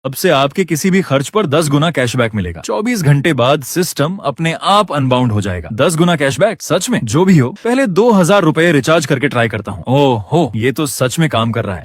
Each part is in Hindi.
अब से आपके किसी भी खर्च पर 10 गुना कैशबैक मिलेगा। 24 घंटे बाद सिस्टम अपने आप अनबाउंड हो जाएगा। 10 गुना कैशबैक, सच में? जो भी हो, पहले 2000 रुपए रिचार्ज करके ट्राई करता हूँ। ओह हो, ये तो सच में काम कर रहा है।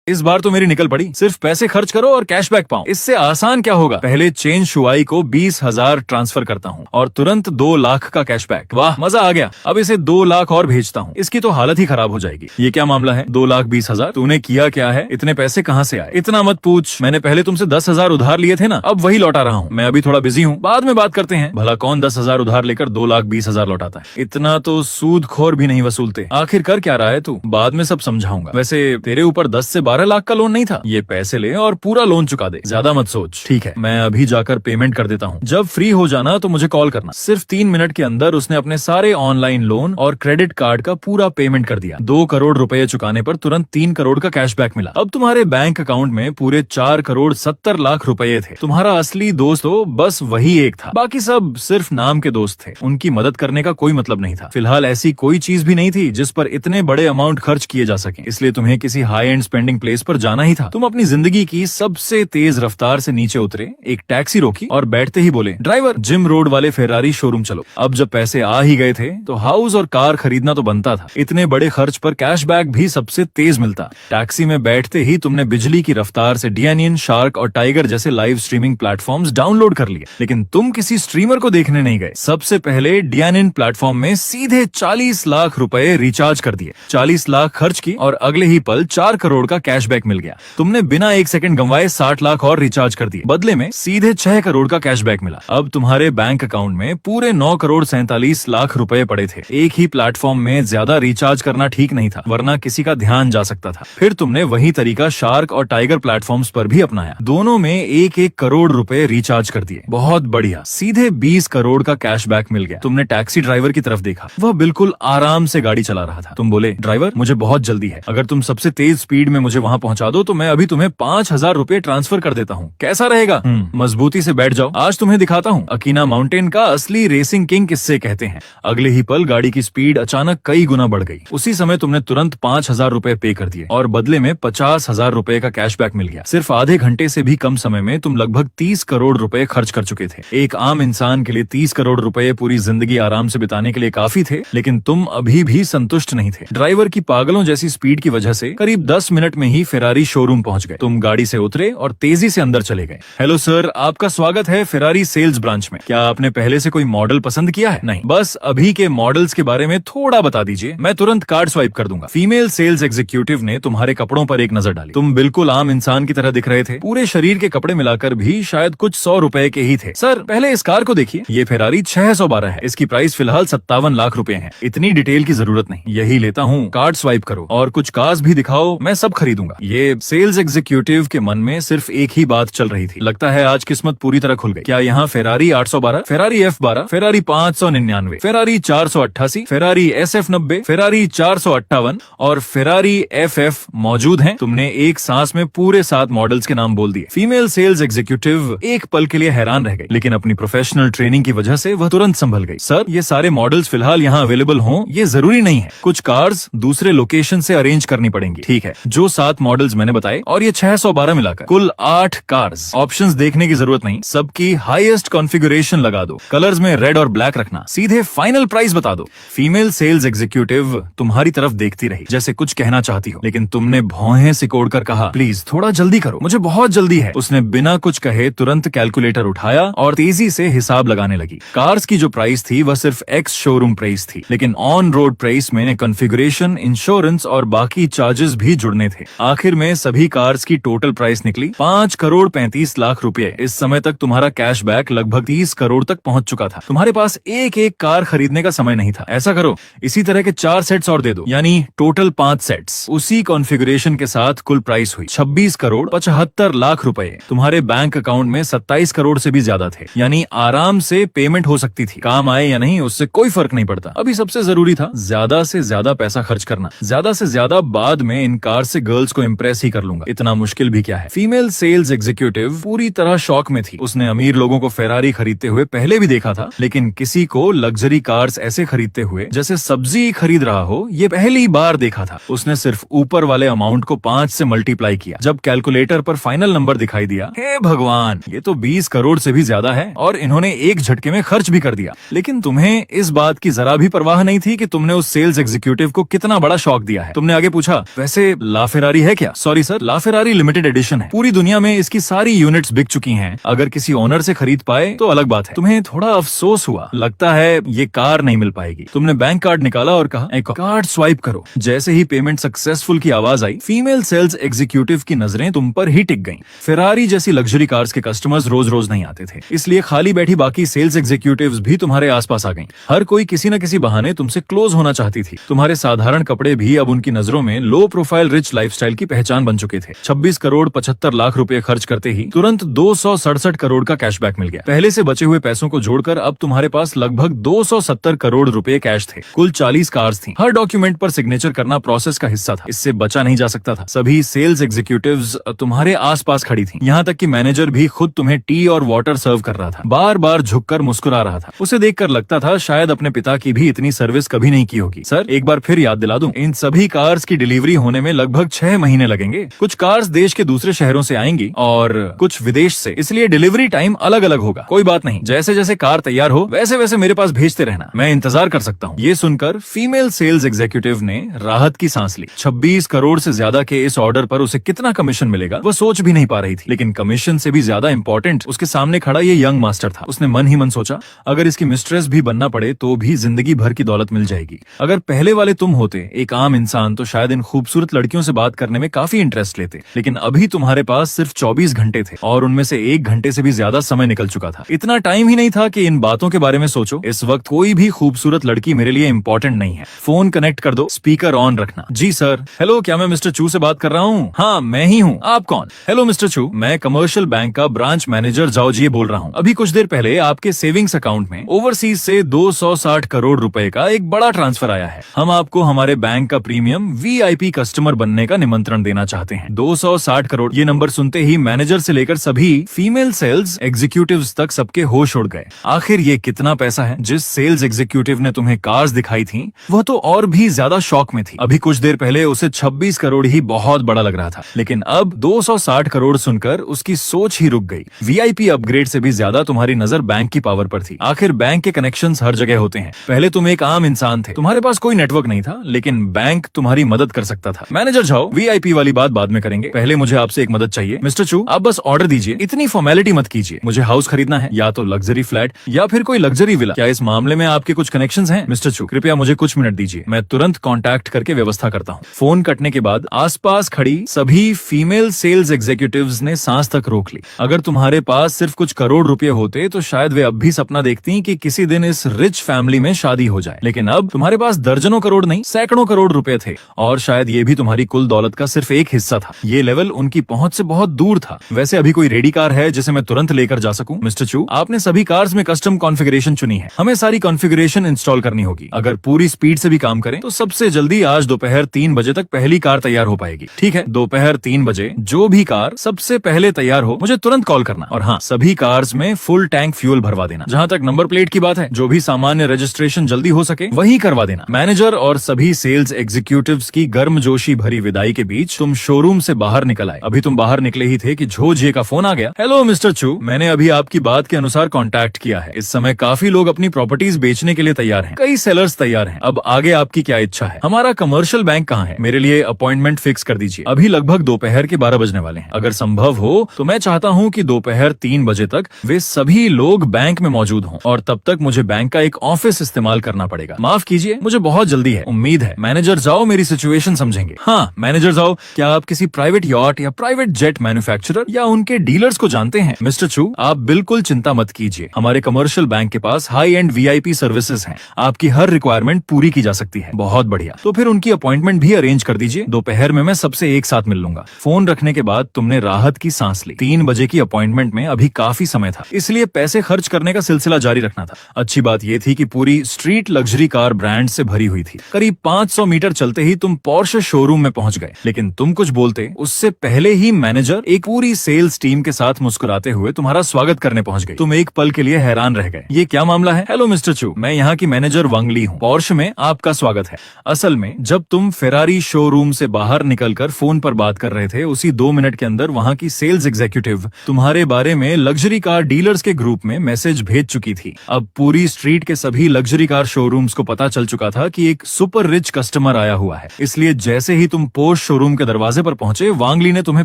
इस बार तो मेरी निकल पड़ी। सिर्फ पैसे खर्च करो और कैशबैक पाओ। इससे आसान क्या होगा? पहले चेन शुआई को 20,000 ट्रांसफर करता हूँ और तुरंत 2 लाख का कैशबैक। वाह, मजा आ गया। अब इसे 2 लाख और भेजता हूँ। इसकी तो हालत ही खराब हो जाएगी। ये क्या मामला है? 2,20,000? तूने किया क्या है? इतने पैसे कहाँ से आए? इतना मत पूछ। मैंने पहले तुमसे 10,000 उधार लिए थे ना, अब वही लौटा रहा हूँ। मैं अभी थोड़ा बिजी हूँ, बाद में बात करते हैं। भला कौन 10,000 उधार लेकर 2,20,000 लौटाता है? इतना तो सूदखोर भी नहीं वसूलते। आखिर कर क्या रहा है तू? बाद में सब समझाऊंगा। वैसे तेरे ऊपर 10 से 12 लाख का लोन नहीं था? ये पैसे ले और पूरा लोन चुका दे। ज्यादा मत सोच। ठीक है, मैं अभी जाकर पेमेंट कर देता हूँ। जब फ्री हो जाना तो मुझे कॉल करना। सिर्फ 3 मिनट के अंदर उसने अपने सारे ऑनलाइन लोन और क्रेडिट कार्ड का पूरा पेमेंट कर दिया। 2 करोड़ रुपए चुकाने पर तुरंत 3 करोड़ का कैशबैक मिला। अब तुम्हारे बैंक अकाउंट में पूरे 4 करोड़ 70 लाख रुपए थे। तुम्हारा असली दोस्त तो बस वही एक था, बाकी सब सिर्फ नाम के दोस्त थे। उनकी मदद करने का कोई मतलब नहीं था। फिलहाल ऐसी कोई चीज भी नहीं थी जिस पर इतने बड़े अमाउंट खर्च किए जा सके, इसलिए तुम्हें किसी हाई एंड स्पेंडिंग प्लेस पर जाना ही था। तुम अपनी जिंदगी की सबसे तेज रफ्तार से नीचे उतरे, एक टैक्सी रोकी और बैठते ही बोले, ड्राइवर, जिम रोड वाले फेरारी शोरूम चलो। अब जब पैसे आ ही गए थे तो हाउस और कार खरीदना तो बनता था। इतने बड़े खर्च पर कैशबैक भी सबसे तेज मिलता। टैक्सी में बैठते ही तुमने बिजली की रफ्तार से डीएनएन, शार्क और टाइगर जैसे लाइव स्ट्रीमिंग प्लेटफॉर्म्स डाउनलोड कर लिए। लेकिन तुम किसी स्ट्रीमर को देखने नहीं गए। सबसे पहले डीएनएन प्लेटफॉर्म में सीधे 40 लाख रुपए रिचार्ज कर दिए। 40 लाख खर्च की और अगले ही पल 4 करोड़ का कैशबैक मिल गया। तुमने बिना 1 सेकंड गंवाए 60 लाख और रिचार्ज कर दिए। बदले में सीधे 6 करोड़ का कैशबैक मिला। अब तुम्हारे बैंक अकाउंट में पूरे 9 करोड़ 47 लाख रुपए पड़े थे। एक ही प्लेटफॉर्म में ज्यादा रिचार्ज करना ठीक नहीं था, वरना किसी का ध्यान जा सकता था। फिर तुमने वही तरीका शार्क और टाइगर प्लेटफॉर्म्स पर भी अपनाया। दोनों में 1-1 करोड़ रुपए रिचार्ज कर दिए। बहुत बढ़िया, सीधे 20 करोड़ का कैशबैक मिल गया। तुमने टैक्सी ड्राइवर की तरफ देखा, वह बिल्कुल आराम से गाड़ी चला रहा था। तुम बोले, ड्राइवर, मुझे बहुत जल्दी है, अगर तुम सबसे तेज स्पीड में मुझे वहां पहुंचा दो तो मैं अभी तुम्हें 5,000 रुपए ट्रांसफर कर देता हूँ। कैसा रहेगा? मजबूती से बैठ जाओ, आज तुम्हें दिखाता हूँ अकीना माउंटेन का असली रेसिंग किंग किससे कहते हैं। अगले ही पल गाड़ी की स्पीड अचानक कई गुना बढ़ गई। उसी समय तुमने तुरंत 5,000 रुपए पे कर दिए और बदले में 50,000 रुपए का कैशबैक मिल गया। सिर्फ आधे घंटे से भी कम समय में तुम लगभग 30 करोड़ रुपए खर्च कर चुके थे। एक आम इंसान के लिए 30 करोड़ रुपए पूरी जिंदगी आराम से बिताने के लिए काफी थे, लेकिन तुम अभी भी संतुष्ट नहीं थे। ड्राइवर की पागलों जैसी स्पीड की वजह से करीब 10 मिनट में ही फेरारी शोरूम पहुंच गए। तुम गाड़ी से उतरे और तेजी से अंदर चले गए। हेलो सर, आपका स्वागत है फेरारी सेल्स ब्रांच में। क्या आपने पहले से कोई मॉडल पसंद किया है? नहीं, बस अभी के मॉडल्स के बारे में थोड़ा बता दीजिए, मैं तुरंत कार्ड स्वाइप कर दूंगा। फीमेल सेल्स एग्जीक्यूटिव ने तुम्हारे कपड़ों पर एक नजर डाली। तुम बिल्कुल आम इंसान की तरह दिख रहे थे। पूरे शरीर के कपड़े मिलाकर भी शायद कुछ 100 रुपए के ही थे। सर, पहले इस कार को देखिए, ये फेरारी 612 है। इसकी प्राइस फिलहाल 57 लाख रुपए है। इतनी डिटेल की जरूरत नहीं, यही लेता हूँ। कार्ड स्वाइप करो और कुछ कार्स भी दिखाओ, मैं सब खरीदूंगा। ये सेल्स एग्जीक्यूटिव के मन में सिर्फ एक ही बात चल रही थी। लगता है आज किस्मत पूरी तरह खुल गई। क्या यहाँ Ferrari 812, Ferrari F12, Ferrari 599, Ferrari 488, Ferrari SF90, Ferrari 458 और फेरारी FF मौजूद हैं? तुमने एक सांस में पूरे 7 मॉडल्स के नाम बोल दिए। फीमेल सेल्स एग्जीक्यूटिव एक पल के लिए हैरान रह गई, लेकिन अपनी प्रोफेशनल ट्रेनिंग की वजह से वह तुरंत संभल गई। सर, ये सारे मॉडल्स फिलहाल यहाँ अवेलेबल हों ये जरूरी नहीं है। कुछ कार्स दूसरे लोकेशन से अरेंज करनी पड़ेंगी। ठीक है, जो 7 मॉडल्स मैंने बताए और ये 612 मिलाकर कुल 8 कार्स। ऑप्शंस देखने की जरूरत नहीं, सबकी हाईएस्ट कॉन्फ़िगरेशन लगा दो। कलर्स में रेड और ब्लैक रखना। सीधे फाइनल प्राइस बता दो। फीमेल सेल्स एग्जीक्यूटिव तुम्हारी तरफ देखती रही जैसे कुछ कहना चाहती हो, लेकिन तुमने भौहें सिकोड़कर कहा, प्लीज थोड़ा जल्दी करो, मुझे बहुत जल्दी है। उसने बिना कुछ कहे तुरंत कैलकुलेटर उठाया और तेजी से हिसाब लगाने लगी। कार्स की जो प्राइस थी वह सिर्फ एक्स शोरूम प्राइस थी, लेकिन ऑन रोड प्राइस में कॉन्फ़िगरेशन, इंश्योरेंस और बाकी चार्जेस भी जुड़ने थे। आखिर में सभी कार्स की टोटल प्राइस निकली 5 करोड़ 35 लाख रुपए। इस समय तक तुम्हारा कैशबैक लगभग 30 करोड़ तक पहुंच चुका था। तुम्हारे पास एक कार खरीदने का समय नहीं था। ऐसा करो, इसी तरह के 4 सेट्स और दे दो, यानी टोटल 5 सेट्स। उसी कॉन्फ़िगरेशन के साथ कुल प्राइस हुई 26 करोड़ 75 लाख रुपए। तुम्हारे बैंक अकाउंट में 27 करोड़ से भी ज्यादा थे, यानी आराम से पेमेंट हो सकती थी। काम आए या नहीं उससे कोई फर्क नहीं पड़ता। अभी सबसे जरूरी था ज्यादा से ज्यादा पैसा खर्च करना। ज्यादा से ज्यादा बाद में इन कार से गर्ल्स गर्ल्स को इम्प्रेस ही कर लूंगा, इतना मुश्किल भी क्या है। फीमेल सेल्स एग्जीक्यूटिव पूरी तरह शॉक में थी। उसने अमीर लोगों को फेरारी खरीदते हुए पहले भी देखा था, लेकिन किसी को लग्जरी कार्स ऐसे खरीदते हुए जैसे सब्जी खरीद रहा हो, ये पहली बार देखा था। उसने सिर्फ ऊपर वाले अमाउंट को 5 से मल्टीप्लाई किया। जब कैलकुलेटर पर फाइनल नंबर दिखाई दिया, हे भगवान, ये तो 20 करोड़ से भी ज्यादा है, और इन्होंने एक झटके में खर्च भी कर दिया। लेकिन तुम्हें इस बात की जरा भी परवाह नहीं थी कि तुमने उस सेल्स एग्जीक्यूटिव को कितना बड़ा शॉक दिया है। तुमने आगे पूछा, वैसे लाफेरारी है क्या? सॉरी सर, लाफेरारी लिमिटेड एडिशन है। पूरी दुनिया में इसकी सारी यूनिट्स बिक चुकी हैं। अगर किसी ओनर से खरीद पाए तो अलग बात है। तुम्हें थोड़ा अफसोस हुआ, लगता है ये कार नहीं मिल पाएगी। तुमने बैंक कार्ड निकाला और कहा, एक कार्ड स्वाइप करो। जैसे ही पेमेंट सक्सेसफुल की आवाज आई, फीमेल सेल्स एग्जीक्यूटिव की नजरें तुम पर ही टिक गईं। फेरारी जैसी लग्जरी कार्स के कस्टमर्स रोज रोज नहीं आते थे, इसलिए खाली बैठी बाकी सेल्स एग्जीक्यूटिव्स भी तुम्हारे आसपास आ गईं। हर कोई किसी न किसी बहाने तुमसे क्लोज होना चाहती थी। तुम्हारे साधारण कपड़े भी अब उनकी नजरों में लो प्रोफाइल रिच लाइफस्टाइल की पहचान बन चुके थे। 26 करोड़ 75 लाख रुपए खर्च करते ही तुरंत 267 करोड़ का कैशबैक मिल गया। पहले से बचे हुए पैसों को जोड़कर अब तुम्हारे पास लगभग 270 करोड़ रुपए कैश थे। कुल 40 कार्स थी। हर डॉक्यूमेंट पर सिग्नेचर करना प्रोसेस का हिस्सा था, इससे बचा नहीं जा सकता था। सभी सेल्स एग्जीक्यूटिव्स तुम्हारे आसपास खड़ी थी, यहाँ तक कि मैनेजर भी खुद तुम्हें टी और वाटर सर्व कर रहा था, बार बार झुककर मुस्कुरा रहा था। उसे देखकर लगता था शायद अपने पिता की भी इतनी सर्विस कभी नहीं की होगी। सर, एक बार फिर याद दिला दूं, इन सभी कार्स की डिलीवरी होने में लगभग 6 महीने लगेंगे। कुछ कार्स देश के दूसरे शहरों से आएंगी और कुछ विदेश से, इसलिए डिलीवरी टाइम अलग अलग होगा। कोई बात नहीं, जैसे जैसे कार तैयार हो वैसे वैसे मेरे पास भेजते रहना, मैं इंतजार कर सकता हूँ। ये सुनकर फीमेल सेल्स एग्जीक्यूटिव ने राहत की सांस ली। 26 करोड़ से ज्यादा के इस ऑर्डर पर उसे कितना कमीशन मिलेगा वो सोच भी नहीं पा रही थी। लेकिन कमीशन से भी ज्यादा इंपॉर्टेंट उसके सामने खड़ा ये यंग मास्टर था। उसने मन ही मन सोचा, अगर इसकी मिस्ट्रेस भी बनना पड़े तो भी जिंदगी भर की दौलत मिल जाएगी। अगर पहले वाले तुम होते एक आम इंसान, तो शायद इन खूबसूरत लड़कियों से बात करने में काफी इंटरेस्ट लेते, लेकिन अभी तुम्हारे पास सिर्फ 24 घंटे थे और उनमें से 1 घंटे से भी ज्यादा समय निकल चुका था। इतना टाइम ही नहीं था कि इन बातों के बारे में सोचो। इस वक्त कोई भी खूबसूरत लड़की मेरे लिए इंपॉर्टेंट नहीं है। फोन कनेक्ट कर दो, स्पीकर ऑन रखना। जी सर। हेलो, क्या मैं मिस्टर चू से बात कर रहा हूँ? हाँ, मैं ही हूँ। आप कौन? हेलो मिस्टर चू, मैं कमर्शियल बैंक का ब्रांच मैनेजर जाओजिए बोल रहा हूँ। अभी कुछ देर पहले आपके सेविंग्स अकाउंट में ओवरसीज से 260 करोड़ रुपए का एक बड़ा ट्रांसफर आया है। हम आपको हमारे बैंक का प्रीमियम वीआईपी कस्टमर बनने का निमंत्रण देना चाहते हैं। 260 करोड़, ये नंबर सुनते ही मैनेजर से लेकर सभी फीमेल सेल्स एग्जीक्यूटिव्स तक सबके होश उड़ गए। आखिर ये कितना पैसा है? जिस सेल्स एग्जीक्यूटिव ने तुम्हें कार्स दिखाई थी वह तो और भी ज्यादा शॉक में थी। अभी कुछ देर पहले उसे 26 करोड़ ही बहुत बड़ा लग रहा था, लेकिन अब 260 करोड़ सुनकर उसकी सोच ही रुक गई। वीआईपी अपग्रेड से भी ज्यादा तुम्हारी नजर बैंक की पावर पर थी। आखिर बैंक के कनेक्शंस हर जगह होते हैं। पहले तुम एक आम इंसान थे, तुम्हारे पास कोई नेटवर्क नहीं था, लेकिन बैंक तुम्हारी मदद कर सकता था। मैनेजर जाओ, वीआईपी वाली बात बाद में करेंगे, पहले मुझे आपसे एक मदद चाहिए। मिस्टर चू, आप बस ऑर्डर दीजिए, इतनी फॉर्मेलिटी मत कीजिए। मुझे हाउस खरीदना है, या तो लग्जरी फ्लैट या फिर कोई लग्जरी विला। क्या इस मामले में आपके कुछ कनेक्शंस हैं? मिस्टर चू, कृपया मुझे कुछ मिनट दीजिए, मैं तुरंत कांटेक्ट करके व्यवस्था करता हूँ। फोन कटने के बाद आसपास खड़ी सभी फीमेल सेल्स एग्जीक्यूटिव्स ने सांस तक रोक ली। अगर तुम्हारे पास सिर्फ कुछ करोड़ रुपए होते तो शायद वे अब भी सपना देखती कि किसी दिन इस रिच फैमिली में शादी हो जाए, लेकिन अब तुम्हारे पास दर्जनों करोड़ नहीं, सैकड़ों करोड़ रुपए थे, और शायद ये भी तुम्हारी कुल दौलत का सिर्फ एक हिस्सा था। ये लेवल उनकी पहुंच से बहुत दूर था। वैसे अभी कोई रेडी कार है जिसे मैं तुरंत लेकर जा सकूं? मिस्टर चू, आपने सभी कार्स में कस्टम कॉन्फ़िगरेशन चुनी है, हमें सारी कॉन्फ़िगरेशन इंस्टॉल करनी होगी। अगर पूरी स्पीड से भी काम करें तो सबसे जल्दी आज दोपहर 3 बजे तक पहली कार तैयार हो पाएगी। ठीक है, दोपहर 3 बजे जो भी कार सबसे पहले तैयार हो मुझे तुरंत कॉल करना। और हाँ, सभी कार्स में फुल टैंक फ्यूल भरवा देना। जहाँ तक नंबर प्लेट की बात है, जो भी सामान्य रजिस्ट्रेशन जल्दी हो सके वही करवा देना। मैनेजर और सभी सेल्स एग्जीक्यूटिव्स की गर्मजोशी भरी विदाई के बीच तुम शोरूम से बाहर निकल आए। अभी तुम बाहर निकले ही थे कि झोजिए का फोन आ गया। हेलो मिस्टर चू, मैंने अभी आपकी बात के अनुसार कांटेक्ट किया है। इस समय काफी लोग अपनी प्रॉपर्टीज बेचने के लिए तैयार हैं, कई सेलर्स तैयार हैं। अब आगे आपकी क्या इच्छा है? हमारा कमर्शियल बैंक कहाँ है? मेरे लिए अपॉइंटमेंट फिक्स कर दीजिए। अभी लगभग दोपहर के 12 बजने वाले हैं। अगर संभव हो तो मैं चाहता हूँ कि दोपहर 3 बजे तक वे सभी लोग बैंक में मौजूद हों, और तब तक मुझे बैंक का एक ऑफिस इस्तेमाल करना पड़ेगा। माफ कीजिए, मुझे बहुत जल्दी है। उम्मीद है मैनेजर जाओ मेरी सिचुएशन समझेंगे। हाँ मैनेजर जाओ, क्या आप किसी प्राइवेट यॉट या प्राइवेट जेट मैन्युफैक्चरर या उनके डीलर्स को जानते हैं? मिस्टर चू, आप बिल्कुल चिंता मत कीजिए, हमारे कमर्शियल बैंक के पास हाई एंड वीआईपी सर्विसेज हैं। आपकी हर रिक्वायरमेंट पूरी की जा सकती है। बहुत बढ़िया, तो फिर उनकी अपॉइंटमेंट भी अरेंज कर दीजिए। दोपहर में मैं सबसे एक साथ मिल लूंगा। फोन रखने के बाद तुमने राहत की सांस ली। 3 बजे की अपॉइंटमेंट में अभी काफी समय था, इसलिए पैसे खर्च करने का सिलसिला जारी रखना था। अच्छी बात यह थी कि पूरी स्ट्रीट लग्जरी कार ब्रांड से भरी हुई थी। करीब 500 मीटर चलते ही तुम पोर्शे शोरूम में पहुंच गए। लेकिन तुम कुछ बोलते उससे पहले ही मैनेजर एक पूरी सेल्स टीम के साथ मुस्कुराते हुए तुम्हारा स्वागत करने पहुंच गई। तुम एक पल के लिए हैरान रह गए, ये क्या मामला है? हेलो मिस्टर चू, मैं यहाँ की मैनेजर वांगली हूँ, पोर्श में आपका स्वागत है। असल में जब तुम फेरारी शोरूम से बाहर निकलकर फोन पर बात कर रहे थे, उसी 2 मिनट के अंदर वहाँ की सेल्स एग्जीक्यूटिव तुम्हारे बारे में लग्जरी कार डीलर्स के ग्रुप में मैसेज भेज चुकी थी। अब पूरी स्ट्रीट के सभी लग्जरी कार शोरूम्स को पता चल चुका था कि एक सुपर रिच कस्टमर आया हुआ है। इसलिए जैसे ही तुम पोर्श शोरूम के दरवाजे पर पहुंचे, वांगली ने तुम्हें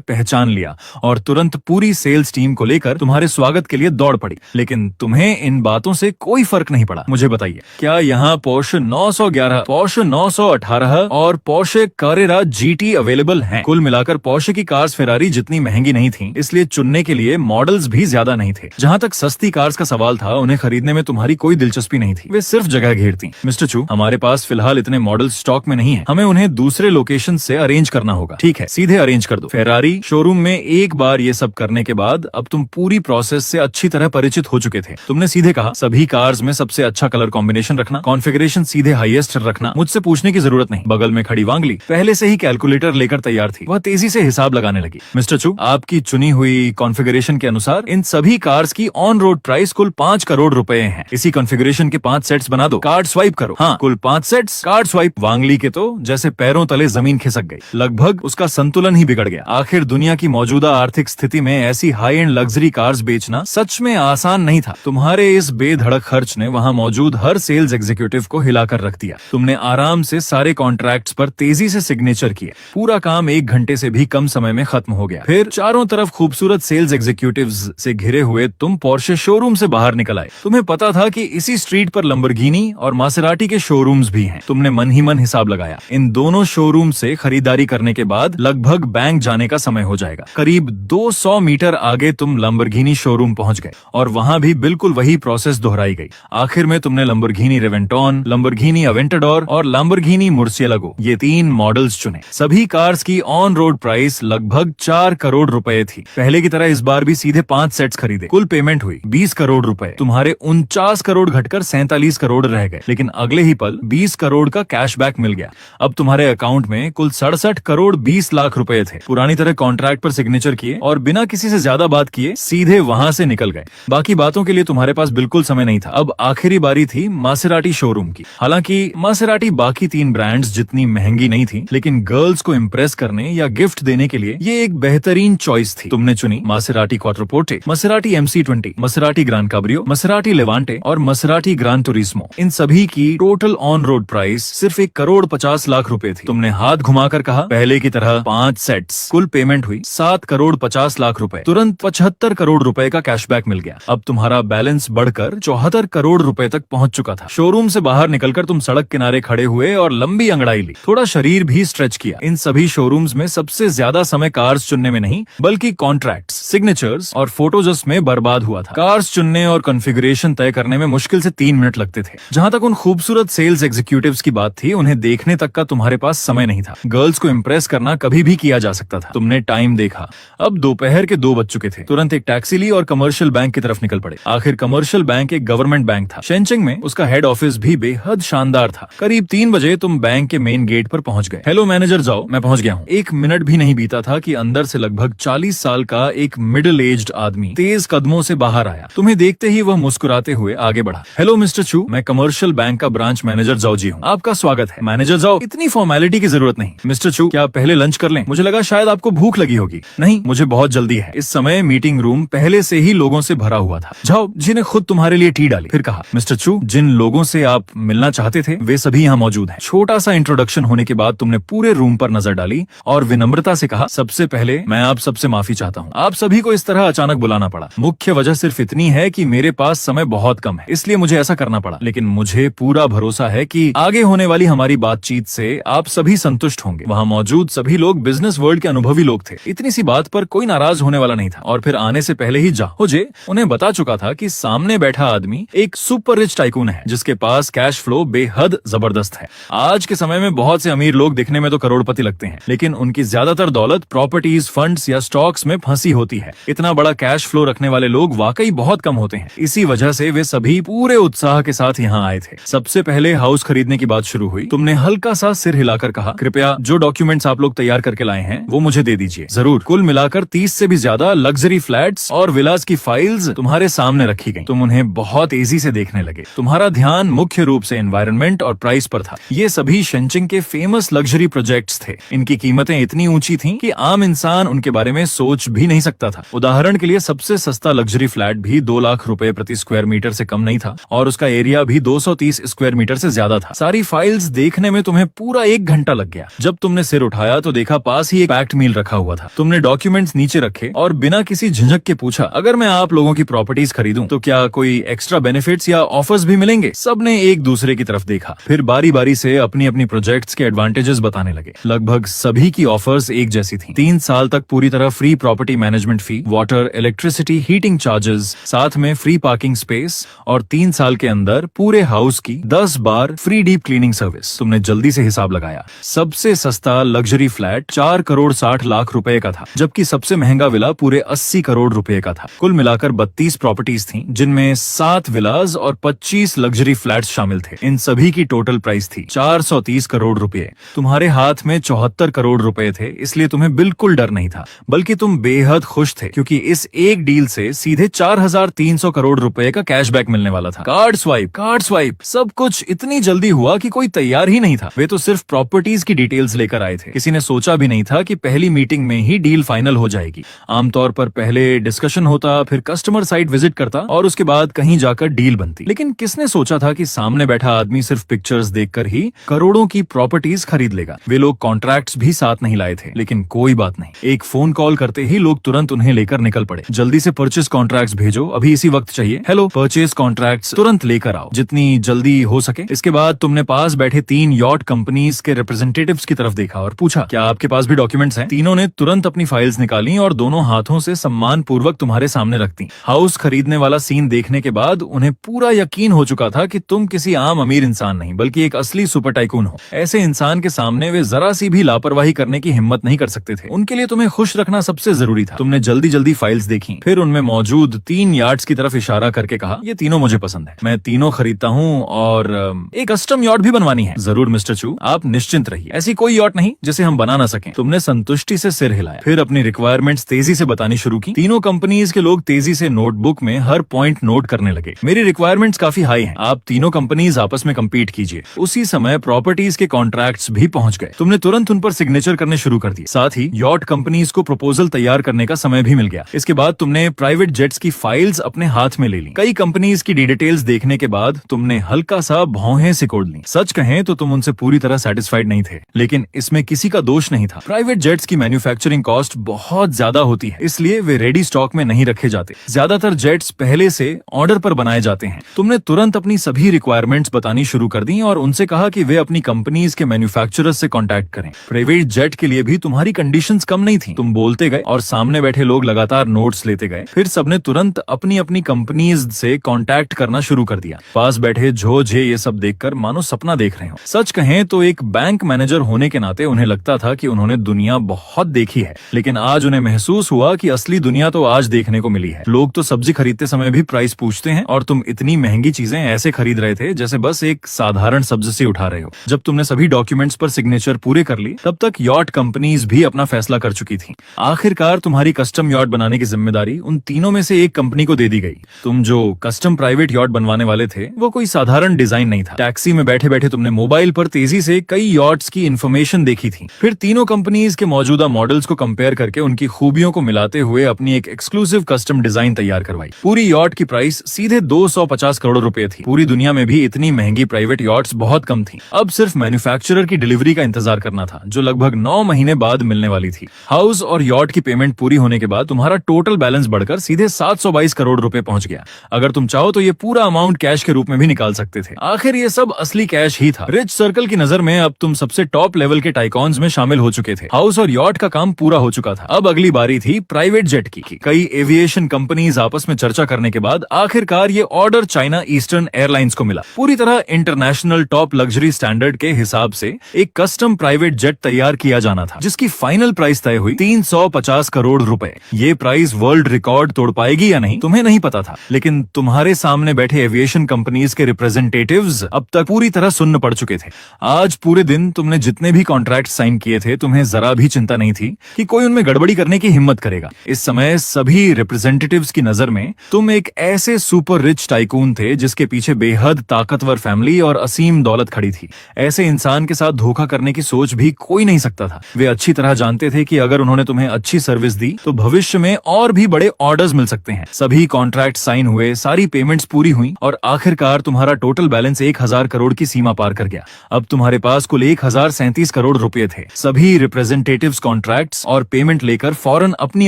पहचान लिया और तुरंत पूरी सेल्स टीम को लेकर तुम्हारे स्वागत के लिए दौड़ पड़ी। लेकिन तुम्हें इन बातों से कोई फर्क नहीं पड़ा। मुझे बताइए, क्या यहाँ पोर्श 911, पोर्श 918 और पोर्श कारेरा जीटी अवेलेबल हैं? कुल मिलाकर पोर्श की कार्स फेरारी जितनी महंगी नहीं थी, इसलिए चुनने के लिए मॉडल्स भी ज्यादा नहीं थे। जहाँ तक सस्ती कार्स का सवाल था, उन्हें खरीदने में तुम्हारी कोई दिलचस्पी नहीं थी, वे सिर्फ जगह घेरती। मिस्टर चू, हमारे पास फिलहाल इतने मॉडल स्टॉक में नहीं है, हमें उन्हें दूसरे लोकेशन से अरेंज करना होगा। ठीक है, सीधे अरेंज कर दो। फेरारी शोरूम में एक बार ये सब करने के बाद अब तुम पूरी प्रोसेस से अच्छी तरह परिचित हो चुके थे। तुमने सीधे कहा सभी कार्स में सबसे अच्छा कलर कॉम्बिनेशन रखना, कॉन्फ़िगरेशन सीधे हाईएस्ट रखना। मुझसे पूछने की जरूरत नहीं। बगल में खड़ी वांगली पहले से ही कैलकुलेटर लेकर तैयार थी, वह तेजी से हिसाब लगाने लगी। मिस्टर चू, आपकी चुनी हुई कॉन्फ़िगरेशन के अनुसार इन सभी कार्स की ऑन रोड प्राइस कुल 5 करोड़ रुपए है। इसी कॉन्फ़िगरेशन के 5 सेट्स बना दो, कार्ड स्वाइप करो। हाँ, कुल 5 सेट्स, कार्ड स्वाइप। वांगली के तो जैसे पैरों तले जमीन खिसक गई, लगभग उसका संतुलन ही बिगड़ गया। आखिर दुनिया की मौजूदा आर्थिक स्थिति में ऐसी हाई एंड लग्जरी कार्स बेचना सच में आसान नहीं था। तुम्हारे इस बेधड़क खर्च ने वहां मौजूद हर सेल्स एग्जीक्यूटिव को हिलाकर रख दिया। तुमने आराम से सारे कॉन्ट्रैक्ट्स पर तेजी से सिग्नेचर किए। पूरा काम 1 घंटे से भी कम समय में खत्म हो गया। फिर चारों तरफ खूबसूरत सेल्स एग्जीक्यूटिव्स से घिरे हुए तुम पोर्शे शोरूम से बाहर निकल आए। तुम्हें पता था कि इसी स्ट्रीट पर लंबरगिनी और मासेराटी के शोरूम्स भी हैं। तुमने मन ही मन हिसाब लगाया, इन दोनों शोरूम से खरीदारी करने के बाद लगभग बैंक जाने का समय हो जाएगा। करीब 200 मीटर आगे तुम लंबरगिनी शोरूम पहुंच गए और वहां भी बिल्कुल वही प्रोसेस दोहराई गई। आखिर में तुमने लंबरगिनी रेवेंटोन, लंबरगिनी अवेंटाडोर और लंबरगिनी मुर्सिएलागो ये 3 मॉडल्स चुने। सभी कार्स की ऑन रोड प्राइस लगभग 4 करोड़ रुपए थी। पहले की तरह इस बार भी सीधे 5 सेट्स खरीदे। कुल पेमेंट हुई 20 करोड़ रुपए। तुम्हारे 49 करोड़ घटकर 47 करोड़ रह गए, लेकिन अगले ही पल 20 करोड़ का कैशबैक मिल गया। अब तुम्हारे अकाउंट में कुल 67 करोड़ 20 लाख रुपए थे। पुरानी तरह कॉन्ट्रैक्ट पर सिग्नेचर किए और बिना किसी से ज्यादा बात किए सीधे वहां से निकल गए। बाकी बातों के लिए तुम्हारे पास बिल्कुल समय नहीं था। अब आखिरी बारी थी मासेराटी शोरूम की। हालांकि मासेराटी बाकी 3 ब्रांड्स जितनी महंगी नहीं थी, लेकिन गर्ल्स को इम्प्रेस करने या गिफ्ट देने के लिए ये एक बेहतरीन चॉइस थी। तुमने चुनी Maserati Quattroporte, Maserati MC20, Maserati grand cabrio, Maserati Levante और मासेराटी ग्रांड टूरिस्मो। इन सभी की टोटल ऑन रोड प्राइस सिर्फ 1 करोड़ 50 लाख रुपए थी। तुमने हाथ घुमाकर कहा पहले की तरह 5 सेट्स। कुल पेमेंट हुई 7 करोड़ 50 लाख रुपए। तुरंत 75 करोड़ रुपए का कैशबैक मिल गया। अब तुम्हारा बैलेंस बढ़कर 74 करोड़ रुपए तक पहुंच चुका था। शोरूम से बाहर निकलकर तुम सड़क किनारे खड़े हुए और लंबी अंगड़ाई ली, थोड़ा शरीर भी स्ट्रेच किया। इन सभी शोरूम्स में सबसे ज्यादा समय कार्स चुनने में नहीं, बल्कि कॉन्ट्रैक्ट्स, सिग्नेचर्स और फोटोजस में बर्बाद हुआ था। कार्स चुनने और कॉन्फ़िगरेशन तय करने में मुश्किल से 3 मिनट लगते थे। जहां तक उन खूबसूरत सेल्स एग्जीक्यूटिव्स की बात थी, उन्हें देखने तक का तुम्हारे पास समय नहीं था। गर्ल्स को इम्प्रेस करना कभी भी किया जा सकता था। तुमने टाइम देखा, अब दोपहर के 2 बज चुके थे। तुरंत एक टैक्सी ली और कमर्शियल बैंक की तरफ निकल पड़े। आखिर कमर्शियल बैंक एक गवर्नमेंट बैंक था। शेंचिंग में उसका हेड ऑफिस भी बेहद शानदार था। करीब 3 बजे तुम बैंक के मेन गेट पर पहुंच गए। हेलो मैनेजर, जाओ, मैं पहुंच गया हूँ। 1 मिनट भी नहीं बीता था कि अंदर से लगभग 40 साल का एक मिडिल एज्ड आदमी तेज कदमों से बाहर आया। तुम्हें देखते ही वह मुस्कुराते हुए आगे बढ़ा। हेलो मिस्टर चू, मैं कमर्शियल बैंक का ब्रांच मैनेजर जाओ जी हूँ। आपका स्वागत है। मैनेजर जाओ, इतनी फॉर्मेलिटी की जरूरत नहीं। मिस्टर चू, क्या पहले लंच कर लें? मुझे लगा शायद आपको भूख लगी होगी। नहीं, मुझे बहुत जल्दी है। इस समय मीटिंग रूम पहले से ही लोगों से भरा हुआ था। जाओ, जिन्हें खुद तुम्हारे लिए टी डाली। फिर कहा, मिस्टर चू, जिन लोगों से आप मिलना चाहते थे वे सभी यहाँ मौजूद हैं। छोटा सा इंट्रोडक्शन होने के बाद तुमने पूरे रूम पर नजर डाली और विनम्रता से कहा, सबसे पहले मैं आप सबसे माफी चाहता हूँ। आप सभी को इस तरह अचानक बुलाना पड़ा। मुख्य वजह सिर्फ इतनी है कि मेरे पास समय बहुत कम है, इसलिए मुझे ऐसा करना पड़ा। लेकिन मुझे पूरा भरोसा है कि आगे होने वाली हमारी बातचीत से आप सभी संतुष्ट होंगे। वहाँ मौजूद सभी लोग बिजनेस वर्ल्ड के अनुभवी लोग थे। इतनी सी बात पर कोई नाराज होने वाला नहीं था। और फिर आने से पहले ही जाहोजे उन्हें बता चुका था कि सामने बैठा आदमी एक सुपर रिच टाइकून है, जिसके पास कैश फ्लो बेहद जबरदस्त है। आज के समय में बहुत से अमीर लोग दिखने में तो करोड़पति लगते हैं, लेकिन उनकी ज्यादातर दौलत प्रॉपर्टीज, फंड्स या स्टॉक्स में फंसी होती है। इतना बड़ा कैश फ्लो रखने वाले लोग वाकई बहुत कम होते हैं। इसी वजह से वे सभी पूरे उत्साह के साथ यहाँ आए थे। सबसे पहले हाउस खरीदने की बात शुरू हुई। तुमने हल्का सा सिर हिलाकर कहा, कृपया जो डॉक्यूमेंट डॉक्यूमेंट्स आप लोग तैयार करके लाए हैं वो मुझे दे दीजिए। जरूर। कुल मिलाकर 30 से भी ज्यादा लग्जरी फ्लैट्स और विलास की फाइल्स तुम्हारे सामने रखी गई। तुम उन्हें बहुत तेजी से देखने लगे। तुम्हारा ध्यान मुख्य रूप से एनवायरनमेंट और प्राइस पर था। ये सभी शेनचिंग के फेमस लग्जरी प्रोजेक्ट्स थे। इनकी कीमतें इतनी ऊंची थीं कि आम इंसान उनके बारे में सोच भी नहीं सकता था। उदाहरण के लिए सबसे सस्ता लग्जरी फ्लैट भी 2 लाख रुपए प्रति स्क्वायर मीटर से कम नहीं था और उसका एरिया भी 230 स्क्वायर मीटर से ज्यादा था। सारी फाइल्स देखने में तुम्हें पूरा 1 घंटा लग गया। जब तुमने सिर उठाया तो देखा पास ही एक पैक्ड मील रखा हुआ था। तुमने डॉक्यूमेंट्स नीचे रखे और बिना किसी झिझक के पूछा, अगर मैं आप लोगों की प्रॉपर्टीज खरीदूं तो क्या कोई एक्स्ट्रा बेनिफिट्स या ऑफर्स भी मिलेंगे? सबने एक दूसरे की तरफ देखा, फिर बारी बारी से अपनी अपनी प्रोजेक्ट्स के एडवांटेजेस बताने लगे। लगभग सभी की ऑफर्स एक जैसी थी। 3 साल तक पूरी तरह फ्री प्रॉपर्टी मैनेजमेंट फी, वाटर, इलेक्ट्रिसिटी, हीटिंग चार्जेस, साथ में फ्री पार्किंग स्पेस और 3 साल के अंदर पूरे हाउस की 10 बार फ्री डीप क्लीनिंग सर्विस। तुमने जल्दी से हिसाब लगाया। सबसे सस्ता लग्जरी फ्लैट 4 करोड़ 60 लाख रुपए का था, जबकि सबसे महंगा विला पूरे 80 करोड़ रुपए का था। कुल मिलाकर 32 प्रॉपर्टीज थी, जिनमें 7 विलास और 25 लग्जरी फ्लैट्स शामिल थे। इन सभी की टोटल प्राइस थी 430 करोड़ रुपए। तुम्हारे हाथ में 74 करोड़ रुपए थे, इसलिए तुम्हें बिल्कुल डर नहीं था, बल्कि तुम बेहद खुश थे, क्योंकि इस एक डील से सीधे 4300 करोड़ रुपए का कैशबैक मिलने वाला था। कार्ड स्वाइप, सब कुछ इतनी जल्दी हुआ कि कोई तैयार ही नहीं था। वे तो सिर्फ प्रॉपर्टीज की डिटेल्स लेकर आए थे। किसी ने सोचा भी नहीं था कि पहली मीटिंग में ही डील फाइनल हो जाएगी। आमतौर पर पहले डिस्कशन होता, फिर कस्टमर साइट विजिट करता और उसके बाद कहीं जाकर डील बनती। लेकिन किसने सोचा था कि सामने बैठा आदमी सिर्फ पिक्चर्स देखकर ही करोड़ों की प्रॉपर्टीज खरीद लेगा। वे लोग कॉन्ट्रैक्ट्स भी साथ नहीं लाए थे, लेकिन कोई बात नहीं, एक फोन कॉल करते ही लोग तुरंत उन्हें लेकर निकल पड़े। जल्दी से परचेस कॉन्ट्रैक्ट्स भेजो, अभी इसी वक्त चाहिए। हेलो, परचेस कॉन्ट्रैक्ट्स तुरंत लेकर आओ, जितनी जल्दी हो सके। इसके बाद तुमने पास बैठे 3 यॉट कंपनीज के रिप्रेजेंटेटिव्स की तरफ देखा और पूछा, क्या आपके पास भी डॉक्यूमेंट्स हैं? तीनों ने तुरंत अपनी फाइल्स निकाली और दोनों हाथों से सम्मान पूर्वक तुम्हारे सामने रख दी। हाउस खरीदने वाला सीन देखने के बाद उन्हें पूरा यकीन हो चुका था कि तुम किसी आम अमीर इंसान नहीं, बल्कि एक असली सुपर टाइकून हो। ऐसे इंसान के सामने वे जरा सी भी लापरवाही करने की हिम्मत नहीं कर सकते थे। उनके लिए तुम्हें खुश रखना सबसे जरूरी था। तुमने जल्दी जल्दी फाइल्स देखी, फिर उनमें मौजूद 3 यार्ड्स की तरफ इशारा करके कहा, ये तीनों मुझे पसंद है, मैं तीनों खरीदता हूँ और एक कस्टम यॉट भी बनवानी है। जरूर मिस्टर चू, आप निश्चिंत रहिए, ऐसी कोई यॉट नहीं जिसे हम बना ना सकें। तुमने संतुष्टि से सिर हिलाया, फिर अपनी रिक्वायरमेंट्स तेजी से बतानी शुरू की। तीनों कंपनीज के लोग तेजी से नोटबुक में हर पॉइंट नोट करने लगे। मेरी रिक्वायरमेंट्स काफी हाई हैं, आप तीनों कंपनीज आपस में कम्पीट कीजिए। उसी समय प्रॉपर्टीज के कॉन्ट्रैक्ट्स भी पहुंच गए। तुमने तुरंत उन पर सिग्नेचर करने शुरू कर दिए। साथ ही यॉट कंपनीज को प्रपोजल तैयार करने का समय भी मिल गया। इसके बाद तुमने प्राइवेट जेट्स की फाइल्स अपने हाथ में ले ली। कई कंपनीज की डिटेल्स देखने के बाद तुमने हल्का सा भौहें सिकोड़ ली। सच कहें तो तुम उनसे पूरी तरह सेटिस्फाइड नहीं थे, लेकिन इसमें किसी का दोष नहीं था। प्राइवेट जेट्स की मैन्युफैक्चरिंग कॉस्ट बहुत ज्यादा होती है, इसलिए वे रेडी स्टॉक में नहीं रखे जाते। ज्यादातर जेट्स पहले से ऑर्डर पर बनाए जाते हैं। तुमने तुरंत अपनी सभी रिक्वायरमेंट्स बतानी शुरू कर दी और उनसे कहा कि वे अपनी कंपनीज के मैन्युफैक्चरर्स से कांटेक्ट करें। प्राइवेट जेट के लिए भी तुम्हारी कंडीशंस कम नहीं थी। तुम बोलते गए और सामने बैठे लोग लगातार नोट्स लेते गए। फिर सबने तुरंत अपनी अपनी कंपनीज से कांटेक्ट करना शुरू कर दिया। पास बैठे झे ये सब देखकर मानो सपना देख रहे हो। सच कहें तो एक बैंक मैनेजर होने के नाते उन्हें लगता था कि उन्होंने दुनिया बहुत देखी है, लेकिन आज उन्हें महसूस हुआ कि असली दुनिया तो आज देखने को मिली है। लोग तो सब्जी खरीदते समय भी प्राइस पूछते हैं और तुम इतनी महंगी चीजें ऐसे खरीद रहे थे जैसे बस एक साधारण सब्जी से उठा रहे हो। जब तुमने सभी डॉक्यूमेंट्स पर सिग्नेचर पूरे कर ली, तब तक यॉट कंपनीज भी अपना फैसला कर चुकी थी। आखिरकार तुम्हारी कस्टम यॉट बनाने की जिम्मेदारी उन तीनों में से एक कंपनी को दे दी गई। तुम जो कस्टम प्राइवेट यॉट बनवाने वाले थे वो कोई साधारण डिजाइन नहीं था। टैक्सी में बैठे बैठे तुमने मोबाइल पर तेजी से कई यॉट्स की इंफॉर्मेशन देखी थी। फिर तीनों कंपनीज के मौजूदा मॉडल्स को कंपेयर करके उनकी खूबियों को मिलाते हुए अपनी एक एक्सक्लूसिव कस्टम डिजाइन तैयार करवाई। पूरी यॉट की प्राइस सीधे 250 करोड़ रुपए थी। पूरी दुनिया में भी इतनी महंगी प्राइवेट यॉट्स बहुत कम थी। अब सिर्फ मैन्युफैक्चरर की डिलीवरी का इंतजार करना था, जो लगभग 9 महीने बाद मिलने वाली थी। हाउस और यॉट की पेमेंट पूरी होने के बाद तुम्हारा टोटल बैलेंस बढ़कर सीधे 722 करोड़ रुपए पहुंच गया। अगर तुम चाहो तो ये पूरा अमाउंट कैश के रूप में भी निकाल सकते थे। आखिर ये सब असली कैश ही था। रिच सर्कल की नजर में अब तुम सबसे टॉप लेवल के टाइकॉन्स में शामिल हो चुके थे। हाउस और यॉट का काम पूरा हो चुका था। अब अगली बारी थी प्राइवेट जेट की। कई एविएशन कंपनीज आपस में चर्चा करने के बाद आखिरकार ये ऑर्डर चाइना ईस्टर्न एयरलाइंस को मिला। पूरी तरह इंटरनेशनल टॉप लग्जरी स्टैंडर्ड के हिसाब से एक कस्टम प्राइवेट जेट तैयार किया जाना था, जिसकी फाइनल प्राइस तय हुई 350 करोड़ रुपए। ये प्राइस वर्ल्ड रिकॉर्ड तोड़ पाएगी या नहीं तुम्हें नहीं पता था, लेकिन तुम्हारे सामने बैठे एविएशन कंपनीज के रिप्रेजेंटेटिव्स अब तक पूरी तरह सुन्न पड़ चुके थे। आज पूरे दिन तुमने जितने भी कॉन्ट्रैक्ट कॉन्ट्रैक्ट साइन किए थे तुम्हें जरा भी चिंता नहीं थी कि कोई उनमें गड़बड़ी करने की हिम्मत करेगा। इस समय सभी रिप्रेजेंटेटिव्स की नजर में तुम एक ऐसे सुपर रिच टाइकून थे जिसके पीछे बेहद ताकतवर फैमिली और असीम दौलत खड़ी थी। ऐसे इंसान के साथ धोखा करने की सोच भी कोई नहीं सकता था। वे अच्छी तरह जानते थे कि अगर उन्होंने तुम्हें अच्छी सर्विस दी तो भविष्य में और भी बड़े ऑर्डर्स मिल सकते हैं। सभी कॉन्ट्रैक्ट साइन हुए, सारी पेमेंट्स पूरी हुई और आखिरकार तुम्हारा टोटल बैलेंस 1000 करोड़ की सीमा पार कर गया। अब तुम्हारे पास कुल 1037 करोड़ रुपए थे। सभी रिप्रेजेंटेटिव्स कॉन्ट्रैक्ट्स और पेमेंट लेकर फौरन अपनी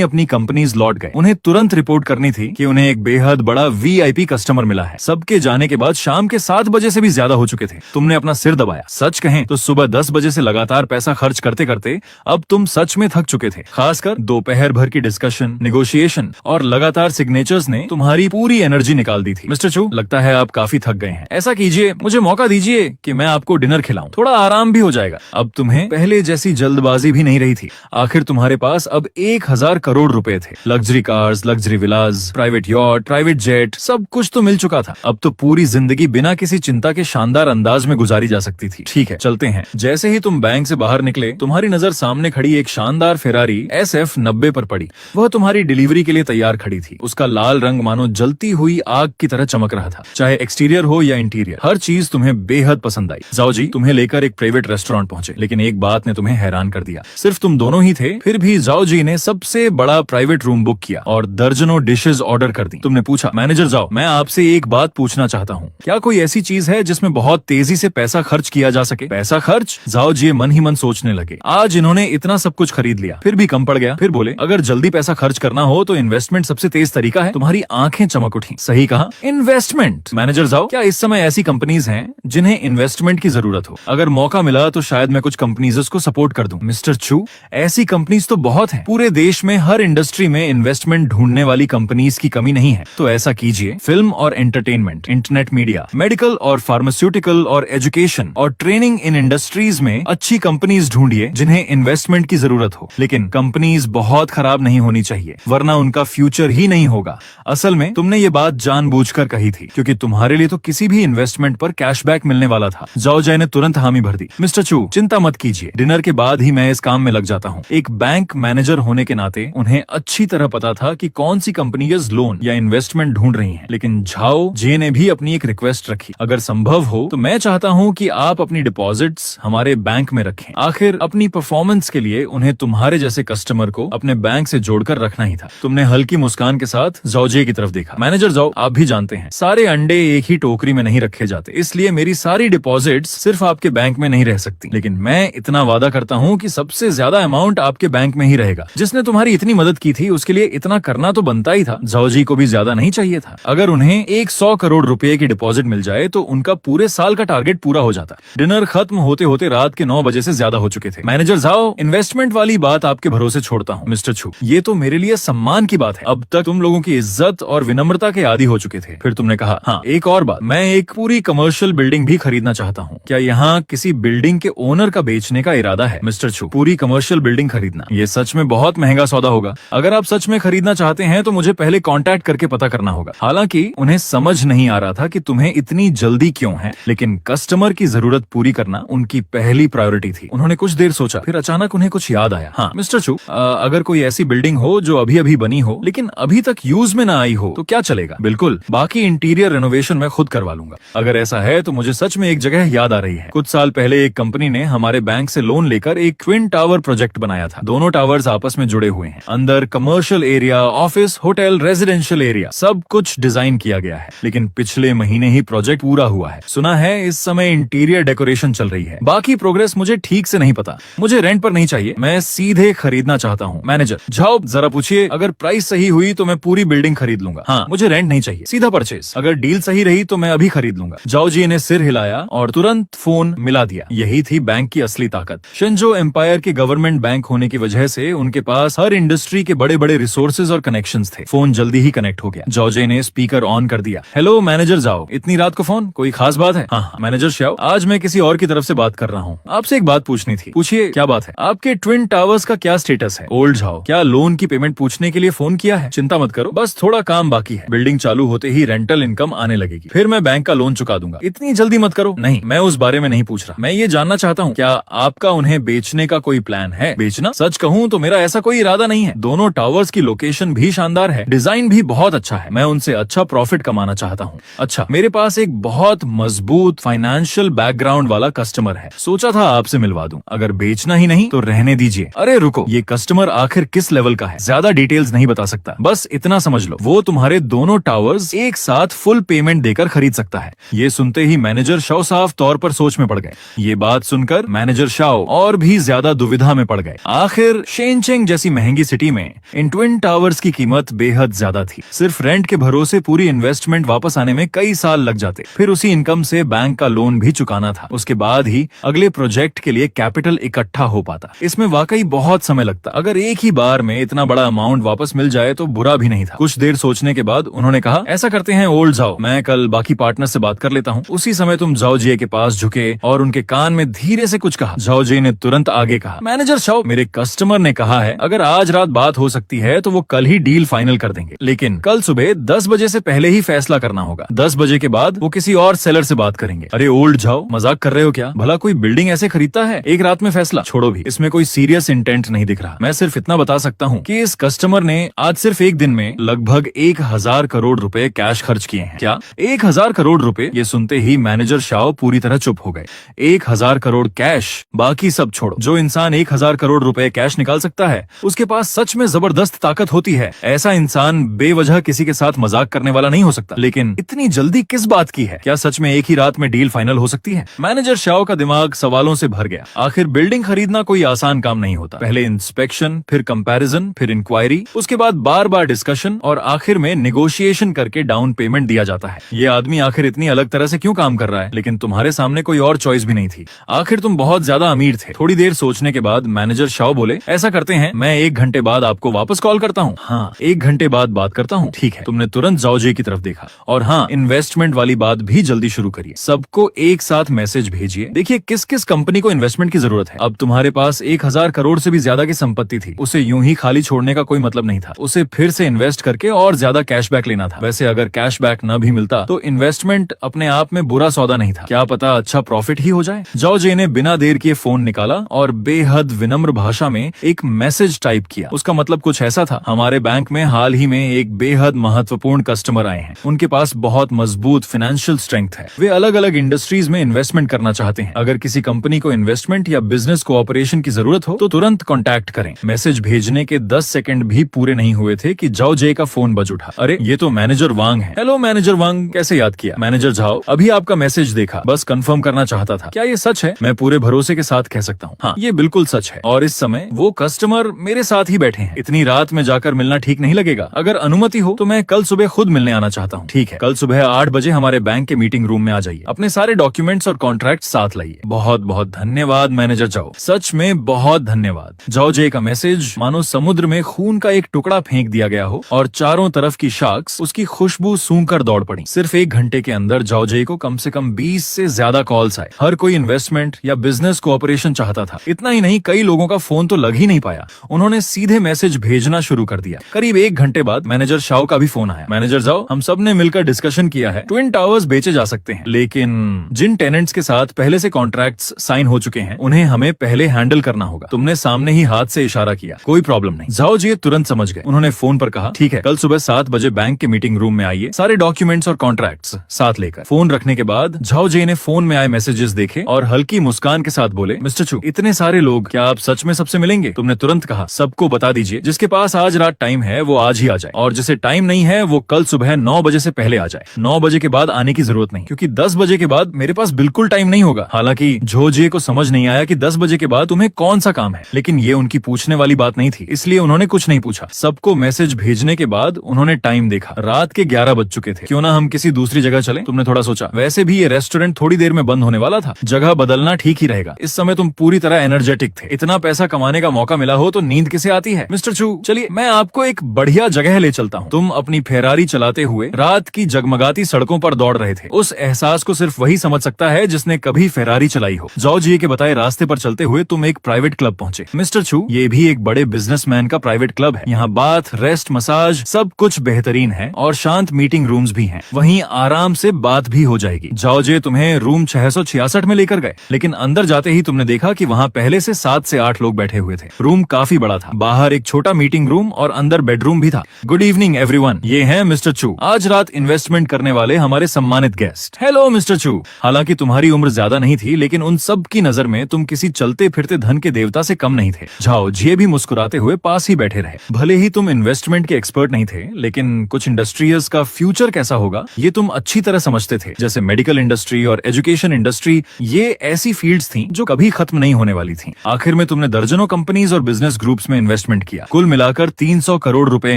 अपनी कंपनीज लौट गए। उन्हें तुरंत रिपोर्ट करनी थी कि उन्हें एक बेहद बड़ा वीआईपी कस्टमर मिला है। सबके जाने के बाद शाम के 7 बजे से भी ज्यादा हो चुके थे। तुमने अपना सिर दबाया। सच कहें तो सुबह 10 बजे से लगातार पैसा खर्च करते करते अब तुम सच में थक चुके थे। खासकर दोपहर भर की डिस्कशन, नेगोशिएशन और लगातार सिग्नेचर्स ने तुम्हारी पूरी एनर्जी निकाल दी थी। मिस्टर चू, लगता है आप काफी थक गए हैं। ऐसा कीजिए, मुझे मौका दीजिए कि मैं आपको डिनर खिलाऊं, थोड़ा आराम भी हो जाएगा। अब तुम्हें पहले जैसी जल्दबाजी भी नहीं रही थी। आखिर तुम्हारे पास अब 1000 करोड़ रुपए थे। लग्जरी कार्स, लग्जरी विलास, प्राइवेट यॉट, प्राइवेट जेट, सब कुछ तो मिल चुका था। अब तो पूरी जिंदगी बिना किसी चिंता के शानदार अंदाज में गुजारी जा सकती थी। ठीक है, चलते हैं। जैसे ही तुम बैंक से बाहर निकले, तुम्हारी नजर सामने खड़ी एक शानदार फेरारी SF 90 पर पड़ी। वह तुम्हारी डिलीवरी के लिए तैयार खड़ी थी। उसका लाल रंग मानो जलती हुई आग की तरह चमक रहा था। चाहे एक्सटीरियर हो या इंटीरियर, हर चीज तुम्हें बेहद पसंद आई। जाओ जी तुम्हें लेकर एक प्राइवेट रेस्टोरेंट पहुंचे, लेकिन एक बात ने तुम्हें हैरान कर दिया। सिर्फ तुम दोनों ही थे, फिर भी जाओ जी ने सबसे बड़ा प्राइवेट रूम बुक किया और दर्जनों डिशेज ऑर्डर कर दी। तुमने पूछा, मैनेजर जाओ, मैं आपसे एक बात पूछना चाहता हूँ, क्या कोई ऐसी चीज है जिसमें बहुत तेजी से पैसा खर्च किया जा सके? पैसा खर्च? जाओ जी मन ही मन सोचने लगे। आज इन्होंने इतना सब कुछ खरीद लिया, फिर भी कम पड़ गया। फिर बोले, अगर जल्दी पैसा खर्च करना हो तो इन्वेस्टमेंट सबसे तेज तरीका है। तुम्हारी आंखें चमक उठी। सही कहा, इन्वेस्टमेंट। मैनेजर जाओ, क्या इस समय ऐसी कंपनीज हैं जिन्हें इन्वेस्टमेंट की जरूरत हो? अगर मौका मिला तो शायद मैं कुछ कंपनीज को सपोर्ट कर दूं। मिस्टर चू, ऐसी कंपनीज तो बहुत हैं। पूरे देश में हर इंडस्ट्री में इन्वेस्टमेंट ढूंढने वाली कंपनीज की कमी नहीं है। तो ऐसा कीजिए, फिल्म और एंटरटेनमेंट, इंटरनेट मीडिया, मेडिकल और फार्मास्यूटिकल और एजुकेशन और ट्रेनिंग इन इंडस्ट्रीज में अच्छी कंपनीज ढूंढिए जिन्हें इन्वेस्टमेंट की जरूरत हो। लेकिन कंपनीज बहुत खराब नहीं होनी चाहिए, वरना उनका फ्यूचर ही नहीं होगा। असल में तुमने ये बात जानबूझकर कही थी, क्योंकि तुम्हारे लिए तो किसी भी इन्वेस्टमेंट पर कैशबैक मिलने वाला था। जाओ जय ने तुरंत हामी भर दी। मिस्टर चू, चिंता मत कीजिए, डिनर के बाद ही मैं इस काम में लग जाता हूँ। एक बैंक मैनेजर होने के नाते उन्हें अच्छी तरह पता था कि कौन सी कंपनीज लोन या इन्वेस्टमेंट ढूंढ रही हैं। लेकिन झाओ जे ने भी अपनी एक रिक्वेस्ट रखी, अगर संभव हो तो मैं चाहता हूँ कि आप अपनी डिपॉजिट्स हमारे बैंक में रखें। आखिर अपनी परफॉर्मेंस के लिए उन्हें तुम्हारे जैसे कस्टमर को अपने बैंक से जोड़कर रखना ही था। तुमने हल्की मुस्कान के साथ जाओजे की तरफ देखा। मैनेजर जाओ, आप भी जानते हैं सारे अंडे एक ही टोकरी में नहीं रखे जाते, इसलिए मेरी सारी डिपॉजिट्स सिर्फ आपके बैंक में नहीं रह सकती। लेकिन मैं इतना वादा करता हूँ कि सबसे ज्यादा अमाउंट आपके बैंक में ही रहेगा। जिसने तुम्हारी इतनी मदद की थी उसके लिए इतना करना तो बनता ही था। जाओजी को भी ज्यादा नहीं चाहिए था। अगर उन्हें 100 करोड़ रुपए की डिपॉजिट मिल जाए तो उनका पूरे साल का टारगेट पूरा हो जाता। डिनर खत्म होते होते रात के 9 बजे से ज्यादा हो चुके थे। मैनेजर जाओ, इन्वेस्टमेंट वाली बात आपके भरोसे छोड़ता हूँ। मिस्टर छू, ये तो मेरे लिए सम्मान की बात है। अब तक तुम लोगों की इज्जत और विनम्रता के आदी हो चुके थे। फिर तुमने कहा, हाँ एक और बात, मैं एक पूरी कमर्शियल बिल्डिंग भी खरीदना चाहता हूँ। क्या यहाँ किसी बिल्डिंग के ओनर का बेचने का इरादा है? मिस्टर छू, पूरी कमर्शियल बिल्डिंग खरीदना, ये सच में बहुत महंगा सौदा होगा। अगर आप सच में खरीदना चाहते हैं तो मुझे पहले कांटेक्ट करके पता करना होगा। हालांकि उन्हें समझ नहीं आ रहा था कि तुम्हें इतनी जल्दी क्यों है, लेकिन कस्टमर की जरूरत पूरी करना उनकी पहली प्रायोरिटी थी। उन्होंने कुछ देर सोचा, फिर अचानक उन्हें कुछ याद आया। हाँ मिस्टर छू, अगर कोई ऐसी बिल्डिंग हो जो अभी अभी बनी हो लेकिन अभी तक यूज में ना आई हो तो क्या चलेगा? बिल्कुल, बाकी इंटीरियर रेनोवेशन मैं खुद करवा लूंगा। अगर ऐसा है तो मुझे सच में एक जगह याद आ रही है। कुछ साल पहले एक कंपनी ने हमारे बैंक से लोन लेकर एक ट्विन टावर प्रोजेक्ट बनाया था। दोनों टावर्स आपस में जुड़े हुए हैं। अंदर commercial area, office, hotel, residential area, सब कुछ डिजाइन किया गया है। लेकिन पिछले महीने ही प्रोजेक्ट पूरा हुआ है। सुना है इस समय इंटीरियर डेकोरेशन चल रही है। बाकी प्रोग्रेस मुझे ठीक से नहीं पता। मुझे रेंट पर नहीं चाहिए, मैं सीधे खरीदना चाहता हूँ। मैनेजर जाओ जरा पूछिए, अगर प्राइस सही हुई तो मैं पूरी बिल्डिंग खरीद लूंगा। हाँ, मुझे रेंट नहीं चाहिए, सीधा परचेज। अगर डील सही रही तो मैं अभी खरीद लूंगा। जाओ जी ने सिर हिलाया और तुरंत फोन मिला दिया। यही थी बैंक की असली ताकत। शिंजो एम्पायर के गवर्नमेंट बैंक होने की वजह से उनके पास हर इंडस्ट्री के बड़े बड़े रिसोर्सेज और कनेक्शंस थे। फोन जल्दी ही कनेक्ट हो गया। जाओजे ने स्पीकर ऑन कर दिया। हेलो मैनेजर जाओ, इतनी रात को फोन, कोई खास बात है? हाँ मैनेजर श्याओ, आज मैं किसी और की तरफ से बात कर रहा हूँ। आपसे एक बात पूछनी थी। पूछिए, क्या बात है? आपके ट्विन टावर्स का क्या स्टेटस है? ओल्ड झाओ, क्या लोन की पेमेंट पूछने के लिए फोन किया है? चिंता मत करो, बस थोड़ा काम बाकी है। बिल्डिंग चालू होते ही रेंटल इनकम आने लगेगी, फिर मैं बैंक का लोन चुका दूंगा। इतनी जल्दी मत करो। नहीं, मैं उस बारे में नहीं पूछ रहा। मैं ये जानना चाहता हूँ, क्या आपका उन्हें बेचने का कोई प्लान है? बेचना? सच कहूँ तो मेरा ऐसा कोई इरादा नहीं है। दोनों टावर्स की लोकेशन भी शानदार है, डिजाइन भी बहुत अच्छा है। मैं उनसे अच्छा प्रॉफिट कमाना चाहता हूँ। अच्छा, मेरे पास एक बहुत मजबूत फाइनेंशियल बैकग्राउंड वाला कस्टमर है, सोचा था आपसे मिलवा दूं। अगर बेचना ही नहीं तो रहने दीजिए। अरे रुको, ये कस्टमर आखिर किस लेवल का है? ज्यादा डिटेल्स नहीं बता सकता, बस इतना समझ लो वो तुम्हारे दोनों टावर्स एक साथ फुल पेमेंट देकर खरीद सकता है। ये सुनते ही मैनेजर शाओ साफ तौर पर सोच में पड़ गए। ये बात सुनकर मैनेजर शाओ और भी ज्यादा दुविधा में पड़ गए। आखिर शेनचेंग जैसी महंगी सिटी में इन ट्विन टावर्स की कीमत बेहद ज्यादा थी। सिर्फ रेंट के भरोसे पूरी इन्वेस्टमेंट वापस आने में कई साल लग जाते, फिर उसी इनकम से बैंक का लोन भी चुकाना था। उसके बाद ही अगले प्रोजेक्ट के लिए कैपिटल इकट्ठा हो पाता। इसमें वाकई बहुत समय लगता। अगर एक ही बार में इतना बड़ा अमाउंट वापस मिल जाए तो बुरा भी नहीं था। कुछ देर सोचने के बाद उन्होंने कहा, ऐसा करते हैं ओल्ड जाओ, मैं कल बाकी पार्टनर से बात कर लेता हूँ। उसी समय तुम जाओ जी के पास झुके और उनके कान में धीरे से कुछ कहा। जाओ जी ने तुरंत आगे कहा, मैनेजर शाओ, मेरे कस्टमर ने कहा है अगर आज रात बात हो सकती है तो वो कल ही डील फाइनल कर देंगे, लेकिन कल सुबह 10 बजे से पहले ही फैसला करना होगा। 10 बजे के बाद वो किसी और सेलर से बात करेंगे। अरे ओल्ड जाओ, मजाक कर रहे हो क्या? भला कोई बिल्डिंग ऐसे खरीदता है? एक रात में फैसला? छोड़ो भी, इसमें कोई सीरियस इंटेंट नहीं दिख रहा। मैं सिर्फ इतना बता सकता हूँ कि इस कस्टमर ने आज सिर्फ एक दिन में लगभग 1000 करोड़ रुपए कैश खर्च किए हैं। क्या 1000 करोड़ रुपए? ये सुनते ही मैनेजर शाओ पूरी तरह चुप हो गए। 1000 करोड़ कैश? बाकी सब छोड़ो, जो इंसान 1000 करोड़ रुपए कैश निकाल सकता है उसके पास सच में जबरदस्त ताकत होती है। ऐसा इंसान बेवजह किसी के साथ मजाक करने वाला नहीं हो सकता। लेकिन इतनी जल्दी किस बात की है? क्या सच में एक ही रात में डील फाइनल हो सकती है? मैनेजर शाओ का दिमाग सवालों से भर गया। आखिर बिल्डिंग खरीदना कोई आसान काम नहीं होता। पहले इंस्पेक्शन, फिर कंपैरिजन, फिर इंक्वायरी, उसके बाद बार बार डिस्कशन और आखिर में निगोशिएशन करके डाउन पेमेंट दिया जाता है। ये आदमी आखिर इतनी अलग तरह से क्यों काम कर रहा है? लेकिन तुम्हारे सामने कोई और चॉइस भी नहीं थी। आखिर तुम बहुत ज्यादा अमीर थे। थोड़ी देर सोचने के बाद मैनेजर शाओ बोले, ऐसा करते हैं मैं 1 घंटे बाद आपको वापस कॉल करता हूँ। हाँ, 1 घंटे बाद बात करता हूँ। ठीक है। तुमने तुरंत जाओ जी की तरफ देखा और हाँ, इन्वेस्टमेंट वाली बात भी जल्दी शुरू करिए। सबको एक साथ मैसेज भेजिए। देखिए किस किस कंपनी को इन्वेस्टमेंट की जरूरत है। अब तुम्हारे पास 1000 करोड़ से भी ज्यादा की संपत्ति थी, उसे यूं ही खाली छोड़ने का कोई मतलब नहीं था। उसे फिर से इन्वेस्ट करके और ज्यादा कैशबैक लेना था। वैसे अगर कैशबैक न भी मिलता तो इन्वेस्टमेंट अपने आप में बुरा सौदा नहीं था। क्या पता अच्छा प्रॉफिट ही हो जाए। जाओ जी ने बिना देर किए फोन निकाला और बेहद विनम्र भाषा में एक मैसेज टाइप किया। उसका मतलब कुछ ऐसा था, हमारे बैंक में हाल ही में एक बेहद महत्वपूर्ण कस्टमर आए हैं। उनके पास बहुत मजबूत फाइनेंशियल स्ट्रेंथ है। वे अलग अलग इंडस्ट्रीज में इन्वेस्टमेंट करना चाहते हैं। अगर किसी कंपनी को इन्वेस्टमेंट या बिजनेस कोऑपरेशन की जरूरत हो तो तुरंत कॉन्टैक्ट करें। मैसेज भेजने के 10 सेकंड भी पूरे नहीं हुए थे कि जाओ जे का फोन बज उठा। अरे ये तो मैनेजर वांग है। हेलो मैनेजर वांग, कैसे याद किया? मैनेजर जाओ, अभी आपका मैसेज देखा, बस कंफर्म करना चाहता था। क्या ये सच है? मैं पूरे भरोसे के साथ कह सकता हूँ, हाँ ये बिल्कुल सच है। और इस समय वो कस्टमर मेरे साथ ही बैठे हैं। इतनी रात में जाकर मिलना ठीक नहीं लगेगा। अगर अनुमति हो तो मैं कल सुबह खुद मिलने आना चाहता हूँ। ठीक है, कल सुबह 8 बजे हमारे बैंक के मीटिंग रूम में आ जाइए। अपने सारे डॉक्यूमेंट्स और कॉन्ट्रैक्ट साथ लाइए। बहुत बहुत धन्यवाद मैनेजर जाओ, सच में बहुत धन्यवाद। जाओ जे का मैसेज मानो समुद्र में खून का एक टुकड़ा फेंक दिया गया हो और चारों तरफ की शार्क्स उसकी खुशबू सूंघकर दौड़ पड़ी। सिर्फ 1 घंटे के अंदर जाओ जे को कम से कम 20 से ज्यादा कॉल्स आए। हर कोई इन्वेस्टमेंट या बिजनेस कोऑपरेशन चाहता था। इतना ही नहीं, कई लोगों का फोन तो लग ही नहीं पाया। उन्होंने सीधे मैसेज भेजना शुरू कर दिया। करीब 1 घंटे बाद मैनेजर शाओ का भी फोन आया। मैनेजर जाओ, हम सब ने मिलकर डिस्कशन किया है, ट्विन टावर्स बेचे जा सकते हैं, लेकिन जिन टेनेंट्स के साथ पहले से कॉन्ट्रैक्ट्स साइन हो चुके हैं उन्हें हमें पहले हैंडल करना होगा। तुमने सामने ही हाथ से इशारा किया, कोई प्रॉब्लम नहीं। जाओ जी तुरंत समझ गए। उन्होंने फोन पर कहा, ठीक है, कल सुबह 7 बजे बैंक के मीटिंग रूम में आइए, सारे डॉक्यूमेंट्स और कॉन्ट्रैक्ट्स साथ लेकर। फोन रखने के बाद झाओ जे ने फोन में आए मैसेजेस देखे और हल्की मुस्कान के साथ बोले, मिस्टर चू, इतने सारे लोग, क्या आप सच में सबसे मिलेंगे? तुमने तुरंत कहा, सबको बता दीजिए, जिसके पास आज रात टाइम है वो आज ही आ जाए और जिसे टाइम नहीं है वो कल सुबह 9 बजे से पहले आ जाए। 9 बजे के बाद आने की जरूरत नहीं, क्योंकि 10 बजे के बाद मेरे पास बिल्कुल टाइम नहीं होगा। हालांकि झो जे को समझ नहीं आया कि 10 बजे के बाद तुम्हें कौन सा काम है, लेकिन ये उनकी पूछने वाली बात नहीं थी, इसलिए उन्होंने कुछ नहीं पूछा। सबको मैसेज भेजने के बाद उन्होंने टाइम देखा, रात के 11 बज चुके थे। क्यों ना हम किसी दूसरी जगह चलें? तुमने थोड़ा सोचा, वैसे भी ये रेस्टोरेंट थोड़ी देर में बंद होने वाला था, जगह बदलना ठीक ही रहेगा। इस समय तुम पूरी तरह एनर्जेटिक थे, इतना पैसा कमाने का मौका मिला हो तो नींद किसे आती है? मिस्टर चू, चलिए मैं आपको एक बढ़िया जगह ले चलता हूँ। तुम अपनी फेरारी चलाते हुए रात की जगमगाती सड़कों पर दौड़ रहे थे। उस एहसास को सिर्फ वही समझ सकता है जिसने कभी फेरारी चलाई हो। जाओ जी के बताए रास्ते पर चलते हुए तुम एक प्राइवेट क्लब पहुंचे। मिस्टर चू, ये भी एक बड़े बिजनेसमैन का प्राइवेट क्लब है। यहाँ बाथ, रेस्ट, मसाज सब कुछ बेहतरीन है और शांत मीटिंग रूम्स भी हैं। वहीं आराम से बात भी हो जाएगी। जाओ जे तुम्हें रूम 666 में लेकर गए, लेकिन अंदर जाते ही तुमने देखा कि वहाँ पहले से 7 से 8 लोग बैठे हुए थे। रूम काफी बड़ा था, बाहर एक छोटा मीटिंग रूम और अंदर बेडरूम भी था। गुड इवनिंग एवरीवन, ये हैं मिस्टर चू, आज रात इन्वेस्टमेंट करने वाले हमारे सम्मानित गेस्ट। हेलो मिस्टर चू। हालांकि तुम्हारी उम्र ज्यादा नहीं थी, लेकिन उन सब की नजर में तुम किसी चलते फिरते धन के देवता से कम नहीं थे। झाओ जी भी मुस्कुराते हुए पास ही बैठे रहे। भले ही तुम इन्वेस्टमेंट के एक्सपर्ट नहीं थे, लेकिन कुछ इंडस्ट्रीज का फ्यूचर कैसा होगा ये तुम अच्छी तरह समझते थे। जैसे मेडिकल इंडस्ट्री और एजुकेशन इंडस्ट्री, ये ऐसी फील्ड्स थी जो कभी खत्म नहीं होने वाली थी। आखिर में तुमने दर्जनों कंपनीज और बिजनेस ग्रुप्स में इन्वेस्टमेंट किया। कुल मिलाकर 300 करोड़ रुपए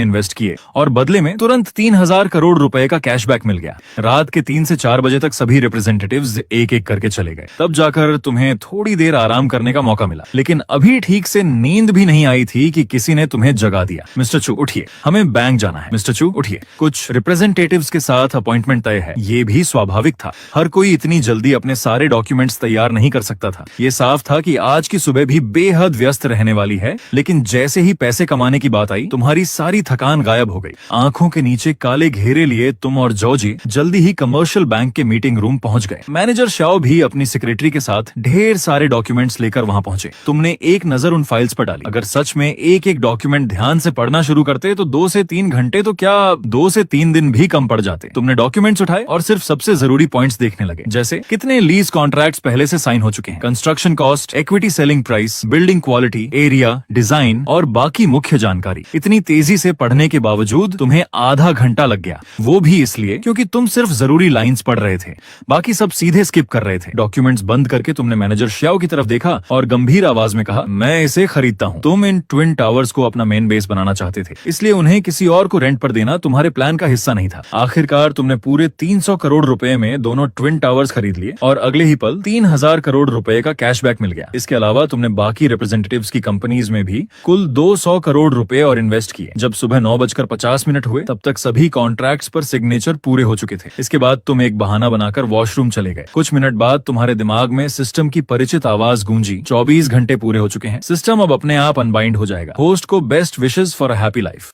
इन्वेस्ट किए और बदले में तुरंत 3000 करोड़ रुपए का कैशबैक मिल गया। रात के 3 से 4 बजे तक सभी रिप्रेजेंटेटिव्स एक एक करके चले गए। तब जाकर तुम्हें थोड़ी देर आराम करने का मौका मिला, लेकिन अभी ठीक से नींद भी नहीं आई थी कि किसी ने तुम्हें जगा दिया। मिस्टर चू उठिए, हमें बैंक जाना है। मिस्टर चू उठिए, कुछ रिप्रेजेंटेटिव्स के साथ अपॉइंटमेंट तय है। ये भी स्वाभाविक था, हर कोई इतनी जल्दी अपने सारे डॉक्यूमेंट्स तैयार नहीं कर सकता था। ये साफ था कि आज की सुबह भी बेहद व्यस्त रहने वाली है, लेकिन जैसे ही पैसे कमाने की बात आई, तुम्हारी सारी थकान गायब हो गई। आंखों के नीचे काले घेरे लिए तुम और जॉर्जी जल्दी ही कमर्शियल बैंक के मीटिंग रूम पहुंच गए। मैनेजर शाओ भी अपनी सेक्रेटरी के साथ ढेर सारे डॉक्यूमेंट्स लेकर वहां पहुंचे। तुमने एक नजर उन फाइल्स पर डाली। अगर सच में एक एक डॉक्यूमेंट ध्यान से पढ़ना शुरू करते तो 2 से 3 घंटे तो क्या 2 से 3 दिन भी कम पड़ जाते। तुमने डॉक्यूमेंट्स उठाए और सिर्फ सबसे जरूरी पॉइंट्स देखने लगे, जैसे कितने लीज कॉन्ट्रैक्ट्स पहले से साइन हो चुके हैं, construction cost, equity selling price, building quality, area, design और बाकी मुख्य जानकारी। इतनी तेजी से पढ़ने के बावजूद तुम्हें आधा घंटा लग गया, वो भी इसलिए क्योंकि तुम सिर्फ जरूरी लाइंस पढ़ रहे थे, बाकी सब सीधे स्किप कर रहे थे। डॉक्यूमेंट्स बंद करके तुमने मैनेजर श्याओ की तरफ देखा और गंभीर आवाज में कहा, मैं इसे खरीदता हूँ। तुम इन ट्विन टावर्स को अपना मेन बेस बनाना चाहते थे, इसलिए उन्हें किसी और को रेंट पर देना तुम्हारे प्लान का हिस्सा नहीं था। आखिरकार तुमने पूरे 300 करोड़ रुपए में दोनों ट्विन टावर्स खरीद लिए और अगले ही पल 3000 करोड़ रुपए का कैशबैक मिल गया। इसके अलावा तुमने बाकी रिप्रेजेंटेटिव्स की कंपनीज में भी कुल 200 करोड़ रुपए और इन्वेस्ट किए। जब सुबह 9:50 हुए, तब तक सभी कॉन्ट्रैक्ट्स पर सिग्नेचर पूरे हो चुके थे। इसके बाद तुम एक बहाना बनाकर वॉशरूम चले गए। कुछ मिनट बाद तुम्हारे दिमाग में सिस्टम की परिचित आवाज गूंजी, 24 घंटे पूरे हो चुके हैं, सिस्टम अब अपने आप अनबाइंड हो जाएगा। होस्ट को best wishes for a happy life.